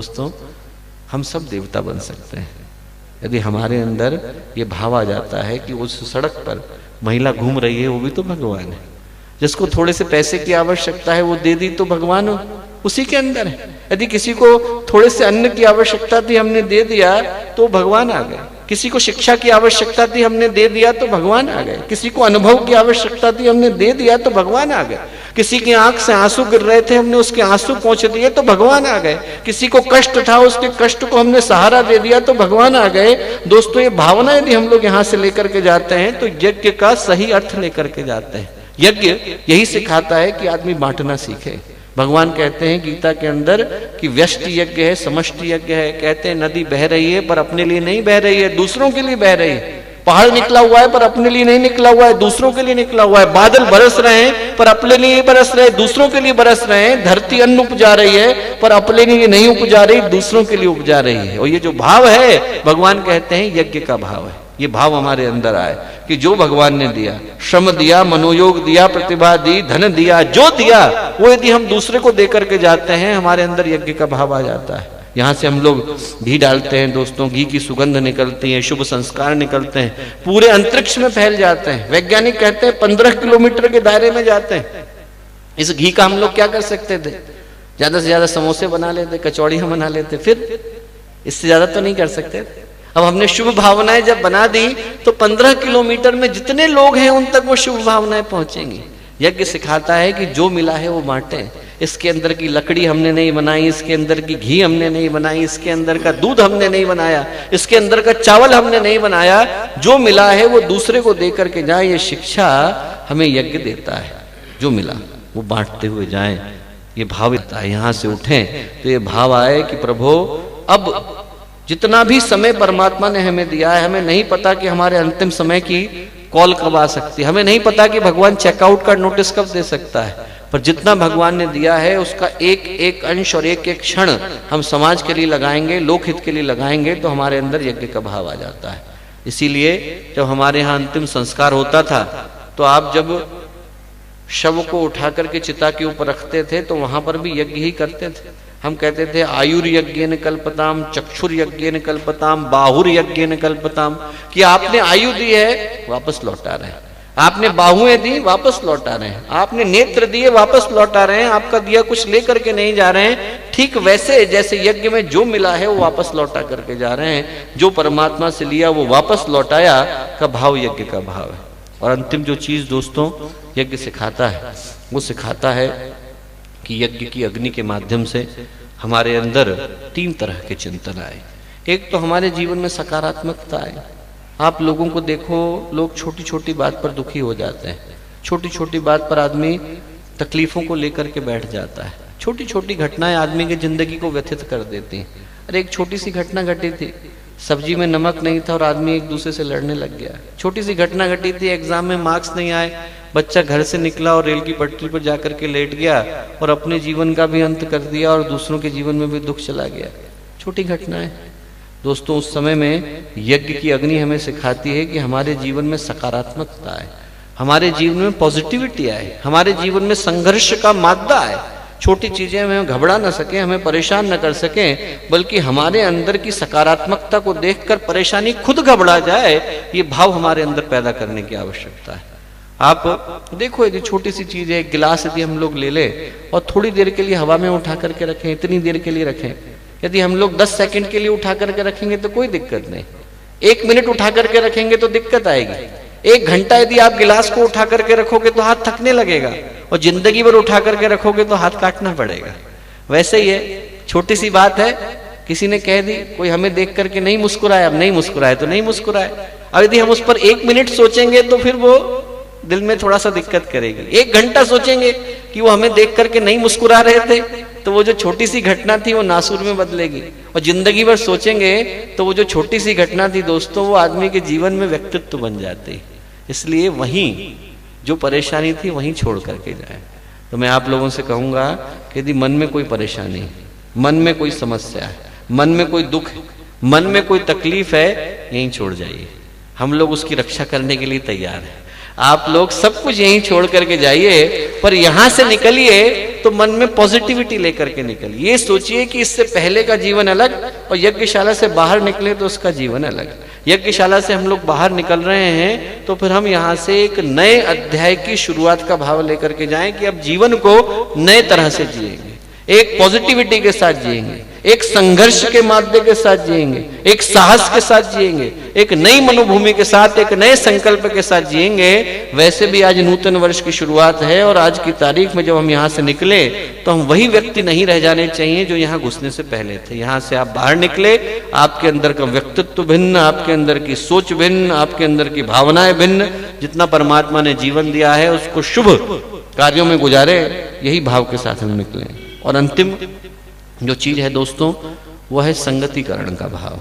दोस्तों, हम सब देवता बन सकते हैं यदि हमारे अंदर ये भाव आ जाता है कि उस सड़क पर महिला घूम रही है वो भी तो भगवान है। जिसको थोड़े से पैसे की आवश्यकता है वो दे दी तो भगवान उसी के अंदर है। यदि किसी को थोड़े से अन्न की आवश्यकता थी हमने दे दिया तो भगवान आ गए। किसी को शिक्षा की आवश्यकता थी हमने दे दिया तो भगवान आ गए। किसी को अनुभव की आवश्यकता थी हमने दे दिया तो भगवान आ गए। किसी की आंख से आंसू गिर रहे थे हमने उसके आंसू पहुंच दिए तो भगवान आ गए। किसी को कष्ट था उसके कष्ट को हमने सहारा दे दिया तो भगवान आ गए। दोस्तों, ये भावना यदि हम लोग यहाँ से लेकर के जाते हैं तो यज्ञ का सही अर्थ लेकर के जाते हैं। यज्ञ यही सिखाता है कि आदमी बांटना सीखे। भगवान कहते हैं गीता के अंदर कि व्यष्टि यज्ञ है, समष्टि यज्ञ है। कहते हैं नदी बह रही है पर अपने लिए नहीं बह रही है, दूसरों के लिए बह रही है। पहाड़ निकला हुआ है पर अपने लिए नहीं निकला हुआ है, दूसरों के लिए निकला हुआ है। बादल बरस रहे हैं पर अपने लिए बरस रहे हैं, दूसरों के लिए बरस रहे हैं। धरती अन्न उपजा रही है पर अपने लिए नहीं उपजा रही, दूसरों के लिए उपजा रही है। और ये जो भाव है भगवान कहते हैं यज्ञ का भाव है। ये भाव हमारे अंदर आए कि जो भगवान ने दिया, श्रम दिया, मनोयोग दिया, प्रतिभा दी, धन दिया, जो दिया वो यदि हम दूसरे को देकर के जाते हैं हमारे अंदर यज्ञ का भाव आ जाता है। यहाँ से हम लोग घी डालते हैं दोस्तों, घी की सुगंध निकलती है, शुभ संस्कार निकलते हैं, पूरे अंतरिक्ष में फैल जाते हैं। वैज्ञानिक कहते हैं 15 किलोमीटर के दायरे में जाते हैं। इस घी का हम लोग क्या कर सकते थे? ज्यादा से ज्यादा समोसे बना लेते, कचौड़ियां बना लेते, फिर इससे ज्यादा तो नहीं कर सकते। अब हमने शुभ भावनाएं जब बना दी तो 15 किलोमीटर में जितने लोग हैं उन तक वो शुभ भावनाएं पहुंचेंगी। यज्ञ सिखाता है कि जो मिला है वो बांटे। इसके अंदर की लकड़ी हमने नहीं बनाई, इसके अंदर की घी हमने नहीं बनाई, इसके अंदर का दूध हमने नहीं बनाया, इसके अंदर का चावल हमने नहीं बनाया। जो मिला है वो दूसरे को दे करके जाए, ये शिक्षा हमें यज्ञ देता है। जो मिला वो बांटते हुए जाए, ये भाव है। यहां से उठें तो ये भाव आए कि प्रभु अब जितना भी समय परमात्मा ने हमें दिया है, हमें नहीं पता कि हमारे अंतिम समय की कॉल कब आ सकती है, हमें नहीं पता कि भगवान चेकआउट का नोटिस कब दे सकता है। पर जितना भगवान ने दिया है उसका एक एक अंश और एक एक क्षण हम समाज के लिए लगाएंगे, लोकहित के लिए लगाएंगे तो हमारे अंदर यज्ञ का भाव आ जाता है। इसीलिए जब हमारे यहाँ अंतिम संस्कार होता था तो आप जब शव को उठा करके चिता के ऊपर रखते थे तो वहां पर भी यज्ञ ही करते थे। हम कहते थे आयुर्यज्ञेन कल्पताम, चक्षुर्यज्ञेन कल्पताम, बाहुर्यज्ञेन कल्पताम, कि आपने आयु दी है वापस लौटा रहे हैं, आपने बाहुएं दी वापस लौटा रहे हैं, आपने नेत्र दिए वापस लौटा रहे हैं, आपका दिया कुछ लेकर के नहीं जा रहे हैं। ठीक वैसे जैसे यज्ञ में जो मिला है वो वापस लौटा करके जा रहे हैं। जो परमात्मा से लिया वो वापस लौटाया का भाव यज्ञ का भाव है। और अंतिम जो चीज दोस्तों यज्ञ सिखाता है वो सिखाता है कि यज्ञ की अग्नि के माध्यम से हमारे अंदर 3 तरह के चिंतन आए। एक तो हमारे जीवन में सकारात्मकता आए। आप लोगों को देखो, लोग छोटी छोटी बात पर दुखी हो जाते हैं, छोटी छोटी बात पर आदमी तकलीफों को लेकर के बैठ जाता है। छोटी छोटी घटनाएं आदमी की जिंदगी को व्यथित कर देती हैं। अरे एक छोटी सी घटना घटी थी, सब्जी में नमक नहीं था और आदमी एक दूसरे से लड़ने लग गया। छोटी सी घटना घटी थी, एग्जाम में मार्क्स नहीं आए, बच्चा घर से निकला और रेल की पटरी पर जाकर के लेट गया और अपने जीवन का भी अंत कर दिया और दूसरों के जीवन में भी दुख चला गया। छोटी घटनाएं दोस्तों, उस समय में यज्ञ की अग्नि हमें सिखाती है कि हमारे जीवन में सकारात्मकता आए, हमारे जीवन में पॉजिटिविटी आए, हमारे जीवन में संघर्ष का मादा आए। छोटी चीजें हमें घबरा न सके, हमें परेशान न कर सके, बल्कि हमारे अंदर की सकारात्मकता को देखकर परेशानी खुद घबरा जाए। ये भाव हमारे अंदर पैदा करने की आवश्यकता है। आप देखो, यदि छोटी सी चीज है, एक गिलास यदि हम लोग ले ले और थोड़ी देर के लिए हवा में उठा करके रखें, इतनी देर के लिए रखें, यदि हम लोग 10 सेकंड के लिए उठा करके रखेंगे तो कोई दिक्कत नहीं। 1 मिनट उठा करके रखेंगे तो दिक्कत आएगी। 1 घंटा यदि आप गिलास को उठा करके रखोगे तो हाथ थकने लगेगा, और जिंदगी भर उठा करके रखोगे तो हाथ काटना पड़ेगा। वैसे ही है, छोटी सी बात है, किसी ने कह दी, कोई हमें देख करके नहीं मुस्कुराया, अब नहीं मुस्कुराए तो नहीं मुस्कुराए। अब यदि हम उस पर 1 मिनट सोचेंगे तो फिर वो दिल में थोड़ा सा दिक्कत करेगी। 1 घंटा सोचेंगे कि वो हमें देख करके नहीं मुस्कुरा रहे थे तो वो जो छोटी सी घटना थी वो नासूर में बदलेगी। और जिंदगी भर सोचेंगे तो वो जो छोटी सी घटना थी दोस्तों वो आदमी के जीवन में व्यक्तित्व बन जाती। इसलिए वहीं जो परेशानी थी वहीं छोड़ करके जाए। तो मैं आप लोगों से कहूंगा कि यदि मन में कोई परेशानी, मन में कोई समस्या है, मन में कोई दुख है, मन में कोई तकलीफ है, यहीं छोड़ जाइए। हम लोग उसकी रक्षा करने के लिए तैयार हैं। आप लोग सब कुछ यहीं छोड़ करके जाइए, पर यहां से निकलिए तो मन में पॉजिटिविटी लेकर के निकलिए। ये सोचिए कि इससे पहले का जीवन अलग और यज्ञशाला से बाहर निकले तो उसका जीवन अलग। यज्ञशाला से हम लोग बाहर निकल रहे हैं तो फिर हम यहाँ से एक नए अध्याय की शुरुआत का भाव लेकर के जाएं कि अब जीवन को नए तरह से जिएंगे, एक पॉजिटिविटी के साथ जिएंगे, एक संघर्ष के माध्यम के साथ जिएंगे, एक साहस के साथ जिएंगे, एक नई मनोभूमि के साथ, एक नए संकल्प के साथ जिएंगे। वैसे भी आज नूतन वर्ष की शुरुआत है और आज की तारीख में जब हम यहाँ से निकले तो हम वही व्यक्ति नहीं रह जाने चाहिए जो यहाँ घुसने से पहले थे। यहाँ से आप बाहर निकले, आपके अंदर का व्यक्तित्व भिन्न, आपके अंदर की सोच भिन्न, आपके अंदर की भावनाएं भिन्न, जितना परमात्मा ने जीवन दिया है उसको शुभ कार्यों में गुजारे, यही भाव के साथ हम निकले। और अंतिम जो चीज है दोस्तों, वह है संगतिकरण का भाव।